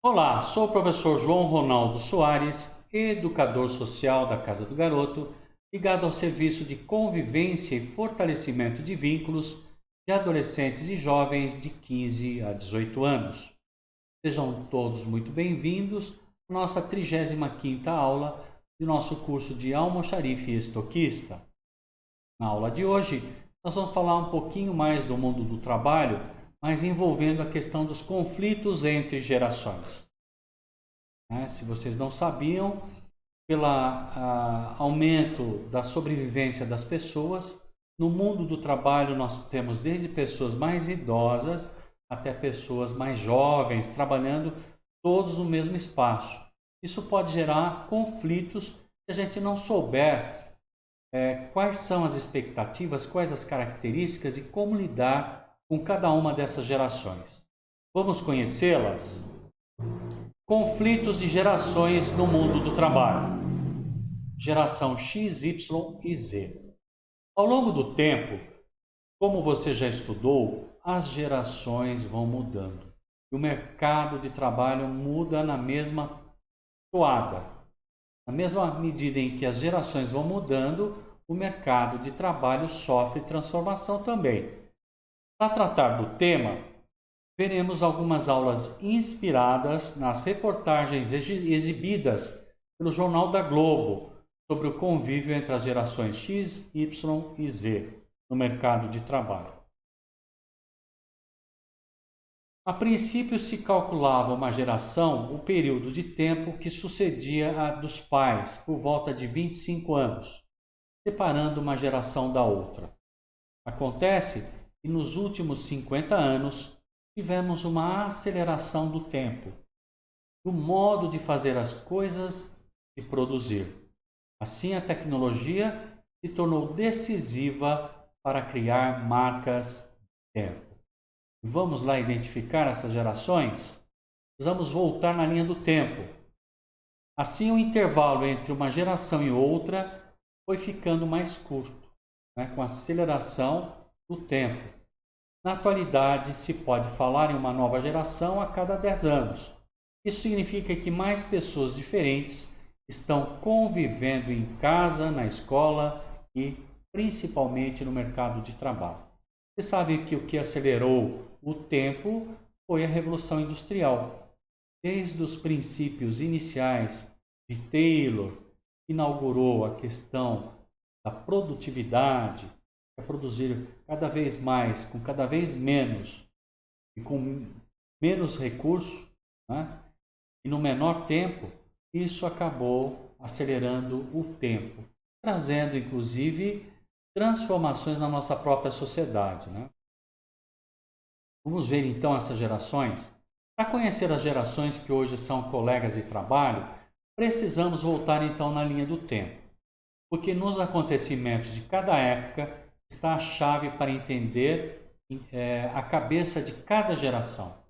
Olá, sou o professor João Ronaldo Soares, educador social da Casa do Garoto, ligado ao serviço de convivência e fortalecimento de vínculos de adolescentes e jovens de 15 a 18 anos. Sejam todos muito bem-vindos à nossa 35ª aula do nosso curso de almoxarife estoquista. Na aula de hoje, nós vamos falar um pouquinho mais do mundo do trabalho, mas envolvendo a questão dos conflitos entre gerações. Se vocês não sabiam, pelo aumento da sobrevivência das pessoas, no mundo do trabalho nós temos desde pessoas mais idosas até pessoas mais jovens, trabalhando todos no mesmo espaço. Isso pode gerar conflitos se a gente não souber quais são as expectativas, quais as características e como lidar com cada uma dessas gerações. Vamos conhecê-las? Conflitos de gerações no mundo do trabalho. Geração X, Y e Z. Ao longo do tempo, como você já estudou, as gerações vão mudando. E o mercado de trabalho muda na mesma toada. Na mesma medida em que as gerações vão mudando, o mercado de trabalho sofre transformação também. Para tratar do tema, veremos algumas aulas inspiradas nas reportagens exibidas pelo Jornal da Globo sobre o convívio entre as gerações X, Y e Z no mercado de trabalho. A princípio se calculava uma geração, o período de tempo que sucedia a dos pais, por volta de 25 anos, separando uma geração da outra. Acontece que nos últimos 50 anos tivemos uma aceleração do tempo, do modo de fazer as coisas e produzir. Assim, a tecnologia se tornou decisiva para criar marcas de tempo. Vamos lá identificar essas gerações? Precisamos voltar na linha do tempo. Assim, o intervalo entre uma geração e outra foi ficando mais curto, com a aceleração do tempo. Na atualidade, se pode falar em uma nova geração a cada 10 anos. Isso significa que mais pessoas diferentes estão convivendo em casa, na escola e principalmente no mercado de trabalho. Você sabe que o que acelerou o tempo foi a Revolução Industrial. Desde os princípios iniciais de Taylor, que inaugurou a questão da produtividade, é produzir cada vez mais, com cada vez menos e com menos recursos, e no menor tempo, isso acabou acelerando o tempo, trazendo inclusive transformações na nossa própria sociedade. Vamos ver então essas gerações? Para conhecer as gerações que hoje são colegas de trabalho, precisamos voltar então na linha do tempo, porque nos acontecimentos de cada época está a chave para entender a cabeça de cada geração.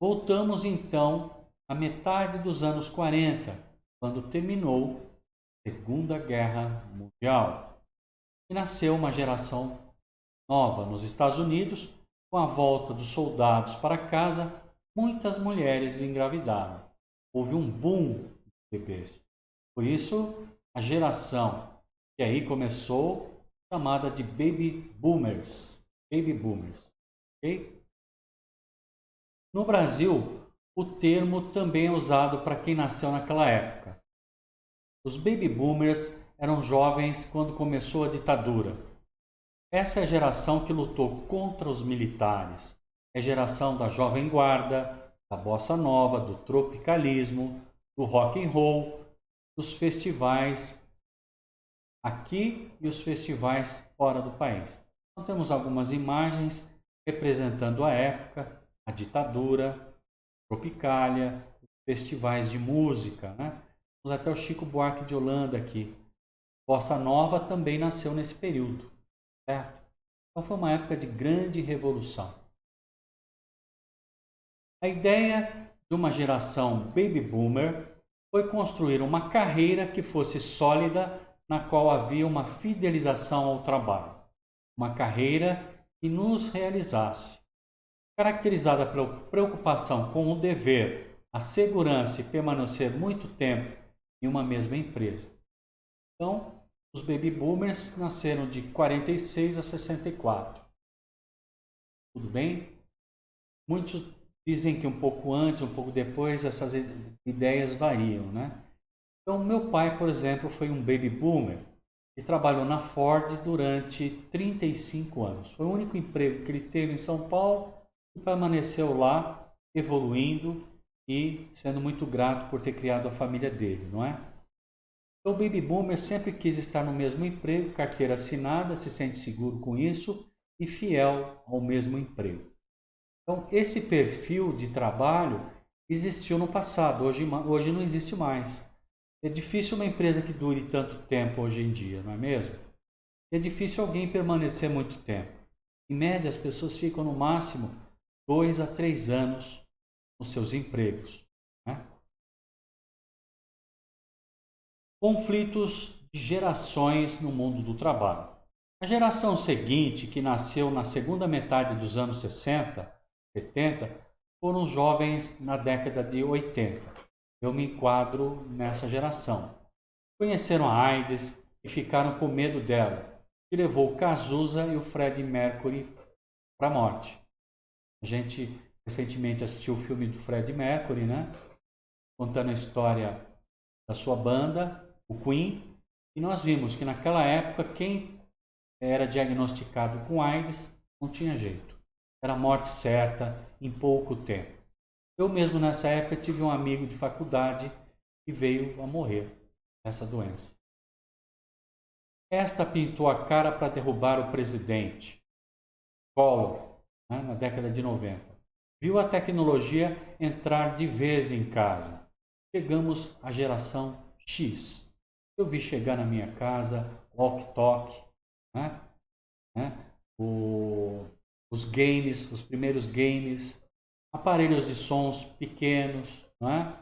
Voltamos então à metade dos anos 40, quando terminou a Segunda Guerra Mundial, e nasceu uma geração nova nos Estados Unidos. Com a volta dos soldados para casa, muitas mulheres engravidaram. Houve um boom de bebês. Por isso, a geração que aí começou, chamada de Baby Boomers. Baby Boomers. Okay? No Brasil, o termo também é usado para quem nasceu naquela época. Os Baby Boomers eram jovens quando começou a ditadura. Essa é a geração que lutou contra os militares. É a geração da Jovem Guarda, da Bossa Nova, do tropicalismo, do rock and roll, dos festivais aqui e os festivais fora do país. Então, temos algumas imagens representando a época, a ditadura, a Tropicália, os festivais de música. Temos até o Chico Buarque de Holanda aqui. Bossa Nova também nasceu nesse período. Certo? Então foi uma época de grande revolução. A ideia de uma geração baby boomer foi construir uma carreira que fosse sólida, na qual havia uma fidelização ao trabalho. Uma carreira que nos realizasse. Caracterizada pela preocupação com o dever, a segurança e permanecer muito tempo em uma mesma empresa. Então, os baby boomers nasceram de 46 a 64. Tudo bem? Muitos dizem que um pouco antes, um pouco depois, essas ideias variam, né? Então, meu pai, por exemplo, foi um baby boomer e trabalhou na Ford durante 35 anos. Foi o único emprego que ele teve em São Paulo e permaneceu lá, evoluindo e sendo muito grato por ter criado a família dele, não é? Então, o baby boomer sempre quis estar no mesmo emprego, carteira assinada, se sente seguro com isso e fiel ao mesmo emprego. Então, esse perfil de trabalho existiu no passado, hoje não existe mais. É difícil uma empresa que dure tanto tempo hoje em dia, não é mesmo? É difícil alguém permanecer muito tempo. Em média, as pessoas ficam no máximo 2 a 3 anos nos seus empregos, né? Conflitos de gerações no mundo do trabalho. A geração seguinte, que nasceu na segunda metade dos anos 60, 70, foram os jovens na década de 80. Eu me enquadro nessa geração. Conheceram a AIDS e ficaram com medo dela, que levou o Cazuza e o Freddie Mercury para a morte. A gente recentemente assistiu o filme do Freddie Mercury, né? Contando a história da sua banda, o Queen, e nós vimos que naquela época quem era diagnosticado com AIDS não tinha jeito. Era morte certa em pouco tempo. Eu mesmo nessa época tive um amigo de faculdade que veio a morrer dessa doença. Esta pintou a cara para derrubar o presidente Collor, né, na década de 90. Viu a tecnologia entrar de vez em casa. Chegamos à geração X. Eu vi chegar na minha casa walkie-talkie, né? Os games, os primeiros games, aparelhos de sons pequenos, né?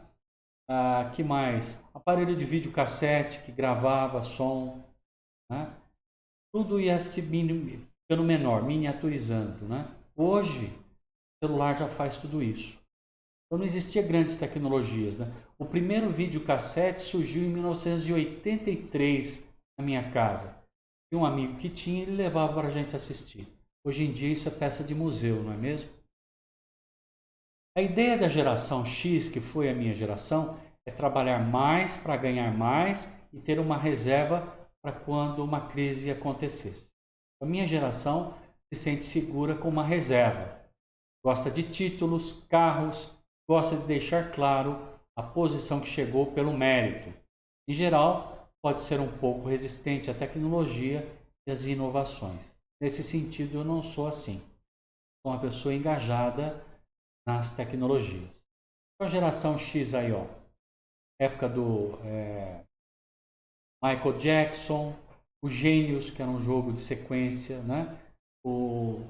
Que mais? Aparelho de videocassete que gravava som, né? Tudo ia se ficando menor, miniaturizando, né? Hoje, o celular já faz tudo isso. Então não existia grandes tecnologias, né? O primeiro videocassete surgiu em 1983 na minha casa. E um amigo que tinha, ele levava para a gente assistir. Hoje em dia isso é peça de museu, não é mesmo? A ideia da geração X, que foi a minha geração, é trabalhar mais para ganhar mais e ter uma reserva para quando uma crise acontecesse. A minha geração se sente segura com uma reserva. Gosta de títulos, carros, gosta de deixar claro a posição que chegou pelo mérito. Em geral, pode ser um pouco resistente à tecnologia e às inovações. Nesse sentido, eu não sou assim. Sou uma pessoa engajada nas tecnologias. A geração X aí, ó, época do Michael Jackson, os Gênios, que era um jogo de sequência, né? O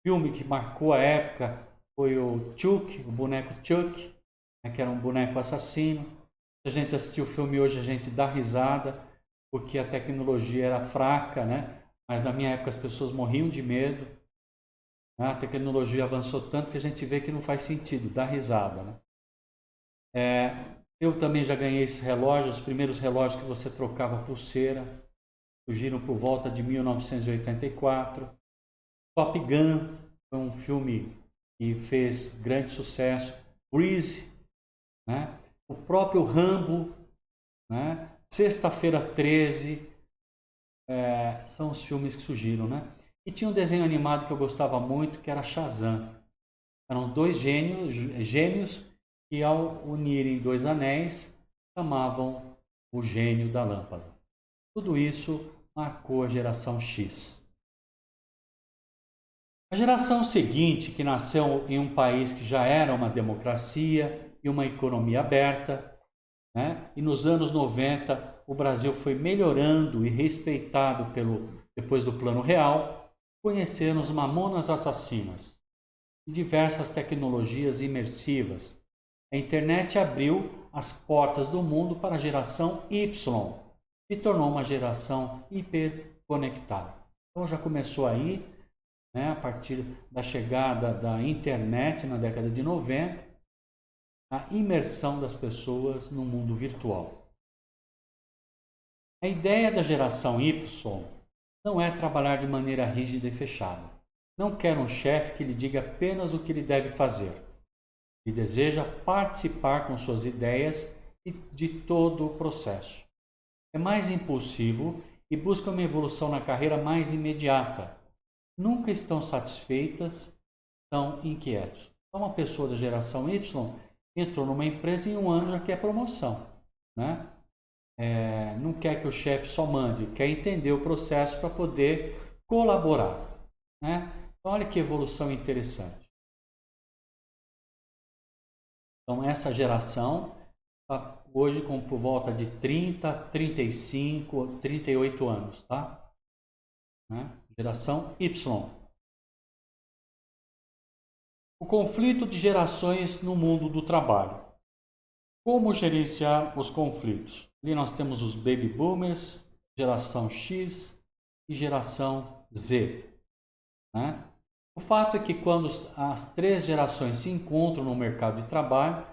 filme que marcou a época foi o Chuck, o boneco Chuck, né? Que era um boneco assassino. Se a gente assistiu o filme hoje, a gente dá risada, porque a tecnologia era fraca, né? Mas na minha época as pessoas morriam de medo. Né? A tecnologia avançou tanto que a gente vê que não faz sentido, dá risada, né? Eu também já ganhei esses relógios, os primeiros relógios que você trocava pulseira, surgiram por volta de 1984. Top Gun foi um filme que fez grande sucesso. Grease, né? O próprio Rambo, né? Sexta-feira 13, são os filmes que surgiram, né? E tinha um desenho animado que eu gostava muito, que era Shazam. Eram dois gêmeos que, ao unirem dois anéis, chamavam o gênio da lâmpada. Tudo isso marcou a geração X. A geração seguinte, que nasceu em um país que já era uma democracia e uma economia aberta, né? E nos anos 90 o Brasil foi melhorando e respeitado depois do Plano Real, conheceram os Mamonas Assassinas e diversas tecnologias imersivas. A internet abriu as portas do mundo para a geração Y, se tornou uma geração hiperconectada. Então já começou aí, né, a partir da chegada da internet na década de 90, a imersão das pessoas no mundo virtual. A ideia da geração Y não é trabalhar de maneira rígida e fechada. Não quer um chefe que lhe diga apenas o que ele deve fazer. Ele deseja participar com suas ideias e de todo o processo. É mais impulsivo e busca uma evolução na carreira mais imediata. Nunca estão satisfeitas, são inquietos. Então, uma pessoa da geração Y entrou numa empresa e em um ano já quer promoção, né? Não quer que o chefe só mande, quer entender o processo para poder colaborar, né? Então, olha que evolução interessante. Então, essa geração está hoje com por volta de 30, 35, 38 anos, tá? Né? Geração Y. O conflito de gerações no mundo do trabalho. Como gerenciar os conflitos? Ali nós temos os baby boomers, geração X e geração Z, né? O fato é que quando as três gerações se encontram no mercado de trabalho,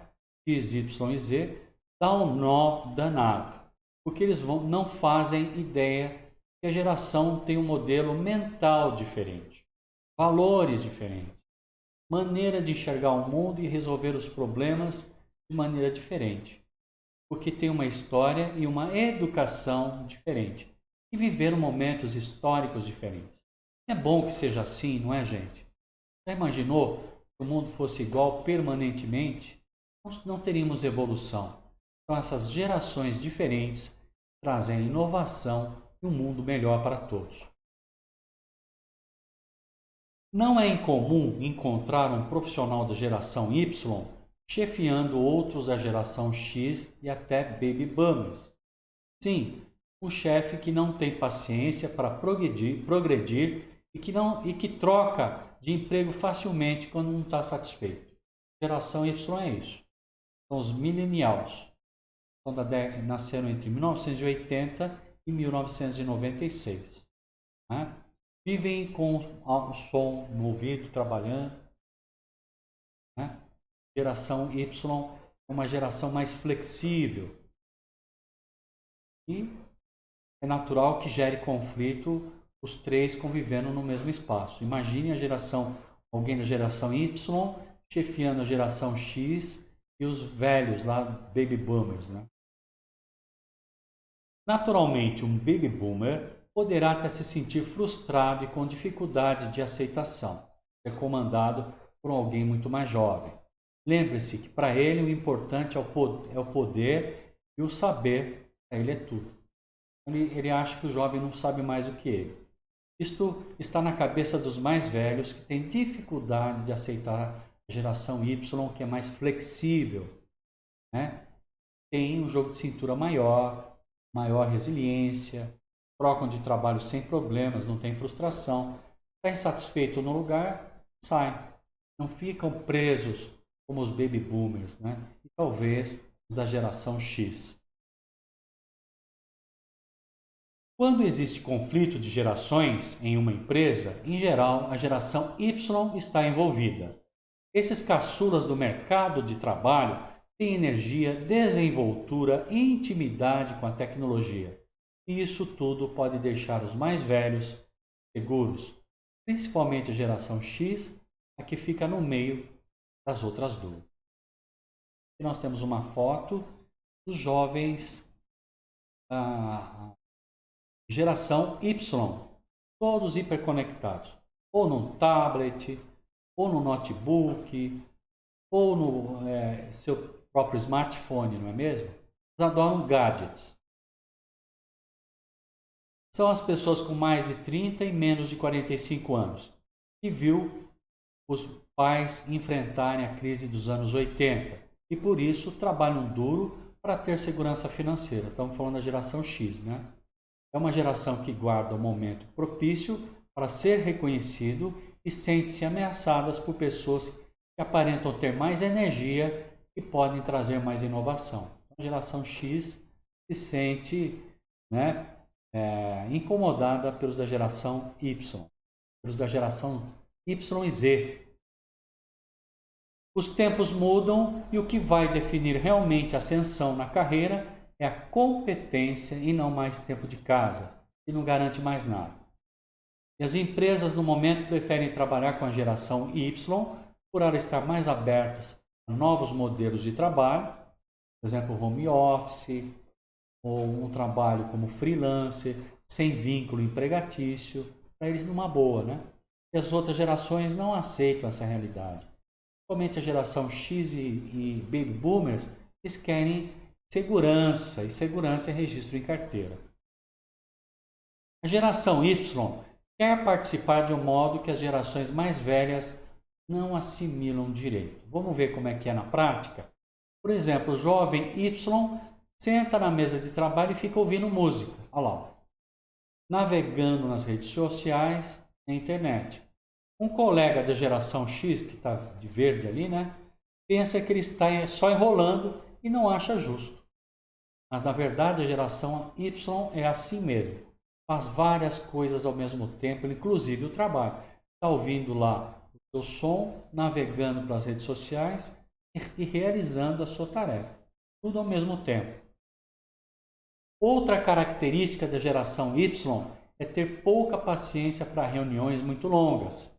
X, Y e Z, dá um nó danado, porque eles não fazem ideia que a geração tem um modelo mental diferente, valores diferentes, maneira de enxergar o mundo e resolver os problemas de maneira diferente, porque tem uma história e uma educação diferente e viveram momentos históricos diferentes. É bom que seja assim, não é, gente? Já imaginou se o mundo fosse igual permanentemente? Nós não teríamos evolução. Então, essas gerações diferentes trazem inovação e um mundo melhor para todos. Não é incomum encontrar um profissional da geração Y chefiando outros da geração X e até baby boomers. Sim, um chefe que não tem paciência para progredir e que troca de emprego facilmente quando não está satisfeito. Geração Y é isso. São os millennials. Nasceram entre 1980 e 1996. Né? Vivem com o som no ouvido, trabalhando. Né? Geração Y é uma geração mais flexível. E é natural que gere conflito os três convivendo no mesmo espaço. Imagine alguém da geração Y chefiando a geração X e os velhos lá, baby boomers, né? Naturalmente, um baby boomer poderá até se sentir frustrado e com dificuldade de aceitação, é comandado por alguém muito mais jovem. Lembre-se que para ele o importante é o poder e o saber, para ele é tudo. Ele acha que o jovem não sabe mais do que ele. Isto está na cabeça dos mais velhos que têm dificuldade de aceitar a geração Y, que é mais flexível, né? Tem um jogo de cintura maior, maior resiliência, trocam de trabalho sem problemas, não tem frustração. Está insatisfeito no lugar, sai. Não ficam presos como os baby boomers, né? E talvez da geração X. Quando existe conflito de gerações em uma empresa, em geral, a geração Y está envolvida. Esses caçulas do mercado de trabalho têm energia, desenvoltura e intimidade com a tecnologia. E isso tudo pode deixar os mais velhos seguros, principalmente a geração X, a que fica no meio das outras duas. E nós temos uma foto dos jovens geração Y, todos hiperconectados, ou no tablet, ou no notebook, ou no seu próprio smartphone, não é mesmo? Eles adoram gadgets. São as pessoas com mais de 30 e menos de 45 anos, que viu os pais enfrentarem a crise dos anos 80 e por isso trabalham duro para ter segurança financeira. Estamos falando da geração X, né? É uma geração que guarda o momento propício para ser reconhecido e sente-se ameaçadas por pessoas que aparentam ter mais energia e podem trazer mais inovação. A geração X se sente, né, incomodada pelos da geração Y, pelos da geração Y e Z. Os tempos mudam e o que vai definir realmente a ascensão na carreira é a competência e não mais tempo de casa, que não garante mais nada. E as empresas, no momento, preferem trabalhar com a geração Y por elas estar mais abertas a novos modelos de trabalho, por exemplo, home office, ou um trabalho como freelancer, sem vínculo empregatício, para eles numa boa, né? E as outras gerações não aceitam essa realidade. Principalmente a geração X e Baby Boomers, eles querem segurança, e segurança é registro em carteira. A geração Y quer participar de um modo que as gerações mais velhas não assimilam direito. Vamos ver como é que é na prática? Por exemplo, o jovem Y senta na mesa de trabalho e fica ouvindo música. Olha lá, navegando nas redes sociais, na internet. Um colega da geração X, que está de verde ali, né, pensa que ele está só enrolando e não acha justo. Mas, na verdade, a geração Y é assim mesmo. Faz várias coisas ao mesmo tempo, inclusive o trabalho. Está ouvindo lá o seu som, navegando pelas redes sociais e realizando a sua tarefa. Tudo ao mesmo tempo. Outra característica da geração Y é ter pouca paciência para reuniões muito longas.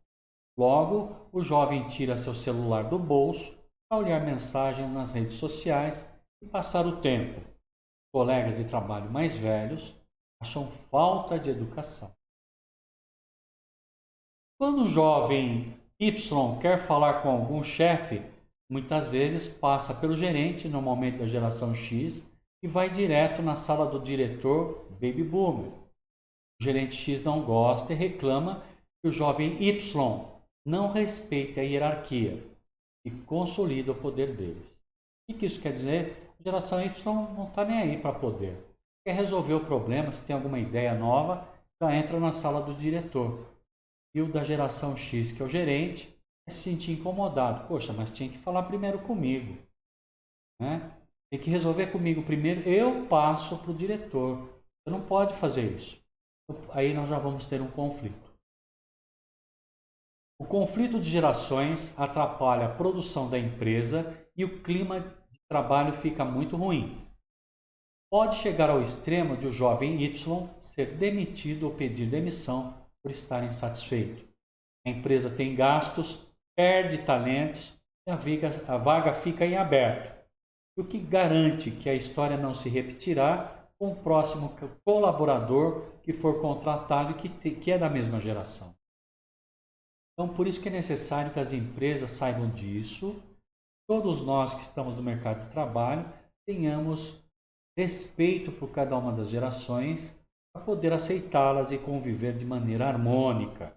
Logo, o jovem tira seu celular do bolso para olhar mensagens nas redes sociais e passar o tempo. Colegas de trabalho mais velhos acham falta de educação. Quando o jovem Y quer falar com algum chefe, muitas vezes passa pelo gerente, normalmente da geração X, e vai direto na sala do diretor Baby Boomer. O gerente X não gosta e reclama que o jovem Y não respeita a hierarquia e consolida o poder deles. O que isso quer dizer? A geração Y não está nem aí para poder. Quer resolver o problema, se tem alguma ideia nova, já entra na sala do diretor. E o da geração X, que é o gerente, se sentir incomodado. Poxa, mas tinha que falar primeiro comigo, né? Tem que resolver comigo primeiro, eu passo para o diretor. Você não pode fazer isso. Aí nós já vamos ter um conflito. O conflito de gerações atrapalha a produção da empresa e o clima de trabalho fica muito ruim. Pode chegar ao extremo de o jovem Y ser demitido ou pedir demissão por estar insatisfeito. A empresa tem gastos, perde talentos e a vaga fica em aberto. O que garante que a história não se repetirá com o próximo colaborador que for contratado e que é da mesma geração. Então, por isso que é necessário que as empresas saibam disso, todos nós que estamos no mercado de trabalho tenhamos respeito por cada uma das gerações para poder aceitá-las e conviver de maneira harmônica.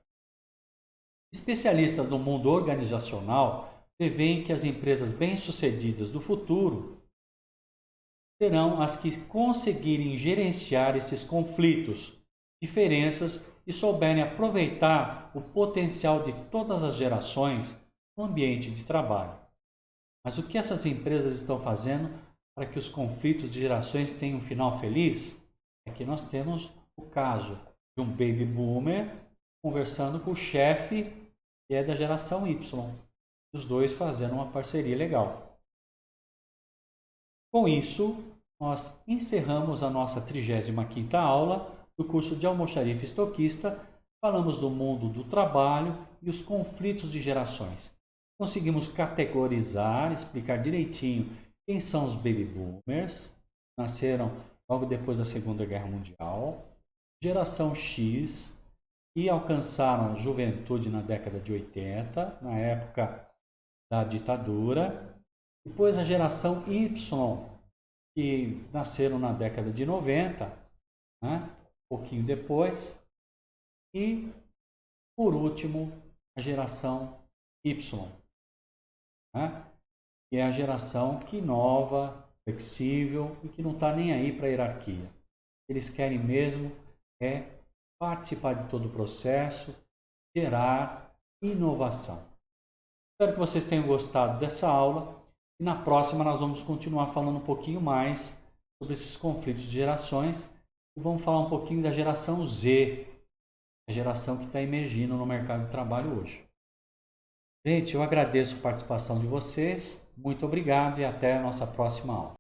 Especialistas do mundo organizacional prevêem que as empresas bem-sucedidas do futuro serão as que conseguirem gerenciar esses conflitos, diferenças e souberem aproveitar o potencial de todas as gerações no ambiente de trabalho. Mas o que essas empresas estão fazendo para que os conflitos de gerações tenham um final feliz? É que nós temos o caso de um baby boomer conversando com o chefe que é da geração Y. Os dois fazendo uma parceria legal. Com isso, nós encerramos a nossa 35ª aula do curso de Almoxarife Estoquista. Falamos do mundo do trabalho e os conflitos de gerações. Conseguimos categorizar, explicar direitinho quem são os baby boomers, nasceram logo depois da Segunda Guerra Mundial, geração X, que alcançaram a juventude na década de 80, na época da ditadura, depois a geração Y, que nasceram na década de 90, né? Um pouquinho depois, e por último a geração Y, né? Que é a geração que inova, flexível e que não está nem aí para a hierarquia. Eles querem mesmo participar de todo o processo, gerar inovação. Espero que vocês tenham gostado dessa aula e na próxima nós vamos continuar falando um pouquinho mais sobre esses conflitos de gerações e vamos falar um pouquinho da geração Z, a geração que está emergindo no mercado de trabalho hoje. Gente, eu agradeço a participação de vocês. Muito obrigado e até a nossa próxima aula.